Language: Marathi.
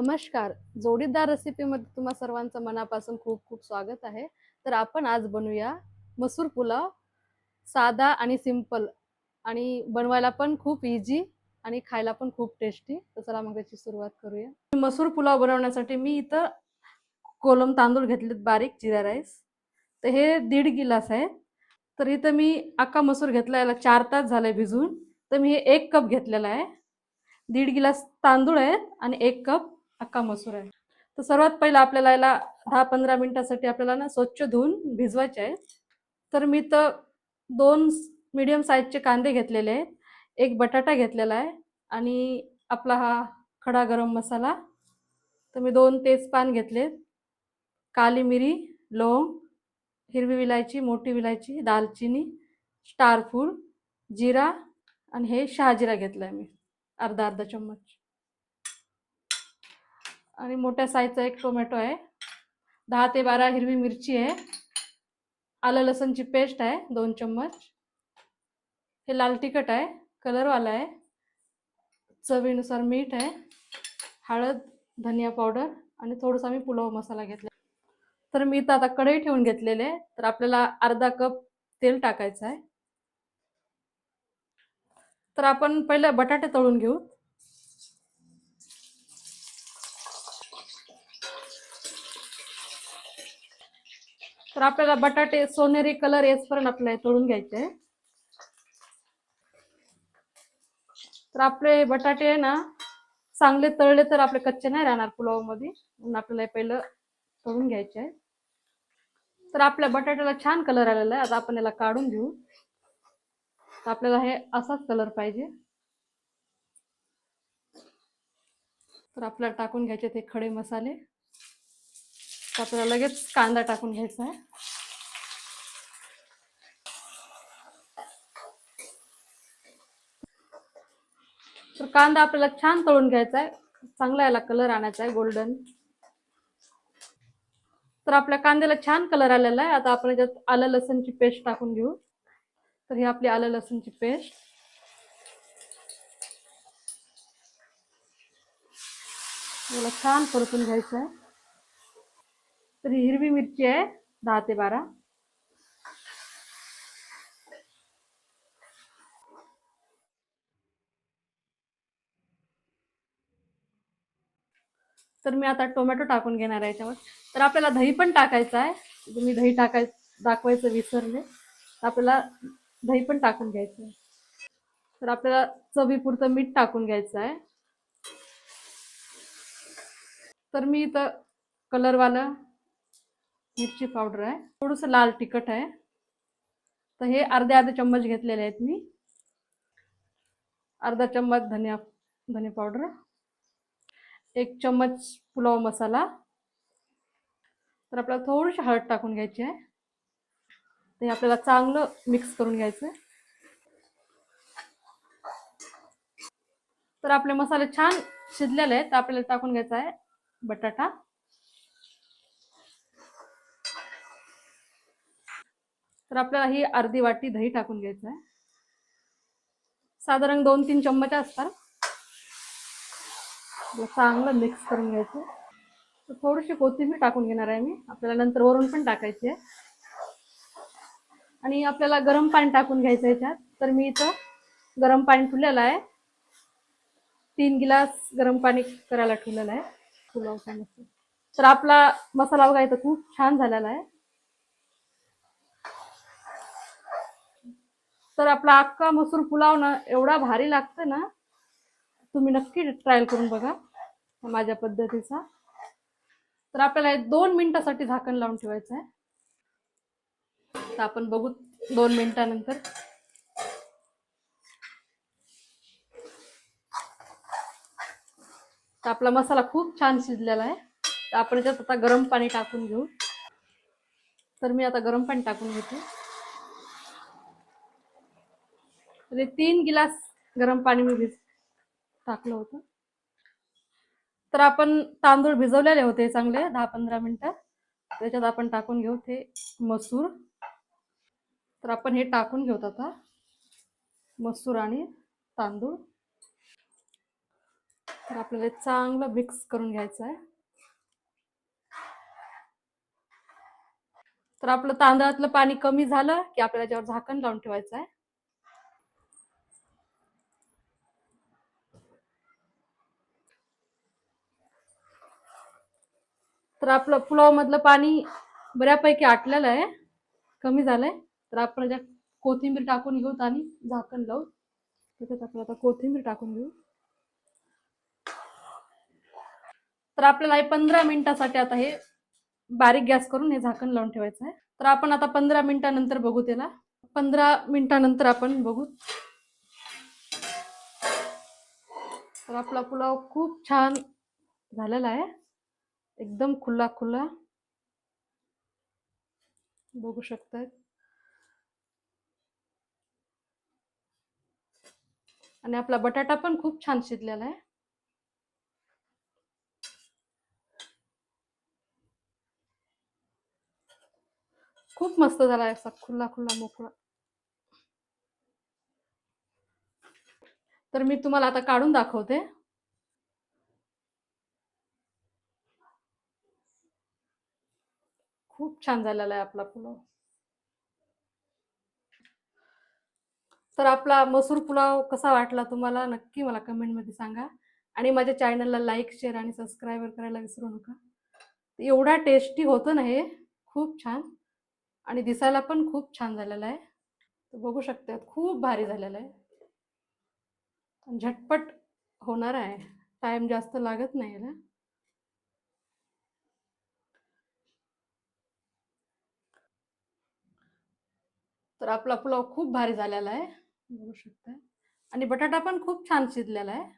नमस्कार. जोडीदार रेसिपीमध्ये तुम्हा सर्वांचं मनापासून खूप खूप स्वागत आहे. तर आपण आज बनवूया मसूर पुलाव. साधा आणि सिंपल आणि बनवायला पण खूप इझी आणि खायला पण खूप टेस्टी. तर चला मग त्याची सुरुवात करूया. मसूर पुलाव बनवण्यासाठी मी इथं कोलम तांदूळ घेतलेत, बारीक जिरा राईस. तर हे 1.5 गिलास आहे. तर इथं मी अख्खा मसूर घेतला, याला 4 तास झाले भिजून. तर मी हे 1 कप घेतलेला आहे. 1.5 गिलास तांदूळ आहेत आणि 1 कप अख्खा मसूर आहे. तर सर्वात पहिलं आपल्याला याला 10-15 मिनिटासाठी आपल्याला ना स्वच्छ धुवून भिजवायचे आहे. तर मी तर 2 मीडियम साईजचे कांदे घेतलेले आहेत, 1 बटाटा घेतलेला आहे आणि आपला हा खडा गरम मसाला. तर मी 2 तेजपान घेतलेत, काली मिरी, लवंग, हिरवी विलायची, मोठी विलायची, दालचिनी, स्टार फूल, जिरा आणि हे शहाजिरा घेतलाय मी अर्धा चम्मच. आणि मोठ्या साईजचा 1 टोमॅटो आहे, 10 ते 12 हिरवी मिरची आहे, आलं लसणची पेस्ट आहे 2 चम्मच, हे लाल तिखट आहे, कलरवाला आहे, चवीनुसार मीठ आहे, हळद, धनिया पावडर आणि थोडासा मी पुलाव मसाला घेतला. तर मी इथं आता कढई ठेवून घेतलेले आहे. तर आपल्याला अर्धा कप तेल टाकायचं आहे. तर आपण पहिले बटाटे तळून घेऊ. तर आपल्याला बटाटे सोनेरी कलर येईपर्यंत आपल्याला तळून घ्यायचे. तर आपले बटाटे आहे ना, चांगले तळले तर आपले कच्चे नाही राहणार पुलाव मध्ये, म्हणून आपल्याला पहिलं तळून घ्यायचे आहे. तर आपल्या बटाट्याला छान कलर आलेला आहे. आता आपण याला काढून घेऊ. तर आपल्याला हे असाच कलर पाहिजे. तर आपल्याला टाकून घ्यायचे ते खडे मसाले. तर आपल्याला लगेच कांदा टाकून घ्यायचा आहे. तर कांदा आपल्याला छान तळून घ्यायचा आहे, चांगला याला कलर आणायचा आहे गोल्डन. तर आपल्या कांद्याला छान कलर आलेला आहे. आता आपण याच्यात आलं लसणची पेस्ट टाकून घेऊ. तर ही आपली आलं लसणची पेस्ट याला छान परतून घ्यायचं आहे. तर ही हिरवी मिरची आहे 10 ते 12. तर मी आता टोमॅटो टाकून घेणार आहे याच्यावर. तर आपल्याला दही पण टाकायचं आहे. तुम्ही दही दाखवायचं विसरले. आपल्याला दही पण टाकून घ्यायचं आहे. तर आपल्याला चवीपुरतं मीठ टाकून घ्यायचं आहे. तर मी इथं कलरवालं मिरची पावडर आहे, थोडंसं लाल तिखट आहे. तर हे अर्धे चम्मच घेतलेले आहेत मी. अर्धा चम्मच धनिया पावडर, 1 चम्मच पुलाव मसाला. तर आपल्याला थोडीशी हळद टाकून घ्यायची आहे. ते आपल्याला चांगलं मिक्स करून घ्यायचं आहे. तर आपले मसाले छान शिजलेले आहेत. आपल्याला टाकून घ्यायचा आहे बटाटा. तर आपल्याला ही अर्धी वाटी दही टाकून घ्यायचं आहे, साधारण 2-3 चम्मच असतात. चांगलं मिक्स करून घ्यायचं. तर थोडीशी कोथिंबीर टाकून घेणार आहे मी, आपल्याला नंतर वरून पण टाकायची आहे. आणि आपल्याला गरम पाणी टाकून घ्यायचं याच्यात. तर मी इथं गरम पाणी ठेवलेलं आहे, 3 गिलास गरम पाणी करायला ठेवलेलं आहे पुलावसाठी. तर आपला मसाला बघा इथं खूप छान झालेला आहे. तर आपला अख्खा मसूर पुलाव ना एवढा भारी लागतं ना, तुम्ही नक्की ट्रायल करून बघा माझ्या पद्धतीचा. तर आपल्याला 2 मिनिटासाठी झाकण लावून ठेवायचं आहे. तर आपण बघू 2 मिनिटानंतर. तर आपला मसाला खूप छान शिजलेला आहे. तर आपण याच्यात आता गरम पाणी टाकून घेऊ. तर मी आता गरम पाणी टाकून घेते. तर 3 गिलास गरम पाणी मी टाकलं होतं. तर आपण तांदूळ भिजवलेले होते चांगले 10-15 मिनिटं. त्याच्यात आपण टाकून घेऊ ते मसूर. तर आपण हे टाकून घेऊत आता, मसूर आणि तांदूळ. तर आपल्याला हे चांगलं मिक्स करून घ्यायचं आहे. तर आपलं तांदळातलं पाणी कमी झालं की आपल्याला याच्यावर झाकण लावून ठेवायचं आहे. तर आपलं पुलाव मधलं पाणी बऱ्यापैकी आटलेलं आहे, कमी झालंय. तर आपण याच्यात कोथिंबीर टाकून घेऊ आणि झाकण लावू. त्याच्यात आपण आता कोथिंबीर टाकून घेऊ. तर आपल्याला हे 15 मिनिटासाठी आता हे बारीक गॅस करून हे झाकण लावून ठेवायचं आहे. तर आपण आता 15 मिनिटानंतर बघू त्याला. 15 मिनिटानंतर आपण बघू. तर आपला पुलाव खूप छान झालेला आहे, एकदम खुला खुला बघू शकताय. आणि आपला बटाटा पण खूप छान शिजलेला आहे. खूप मस्त झाला आहे, असा खुला खुला मोकळा. तर मी तुम्हाला आता काढून दाखवते. खूप छान झालेला आहे आपला पुलाव. तर आपला मसूर पुलाव कसा वाटला तुम्हाला नक्की मला कमेंटमध्ये सांगा. आणि माझ्या चॅनलला लाईक, शेअर आणि सबस्क्राईब करायला विसरू नका. एवढा टेस्टी होतं ना हे, खूप छान. आणि दिसायला पण खूप छान झालेला आहे. तर बघू शकता खूप भारी झालेला आहे. झटपट होणार आहे, टाइम जास्त लागत नाही याला. तर आपला पुलाव खूप भारी झालेला आहे, बघू शकता. आणि बटाटा पण खूप छान शिजलेला आहे.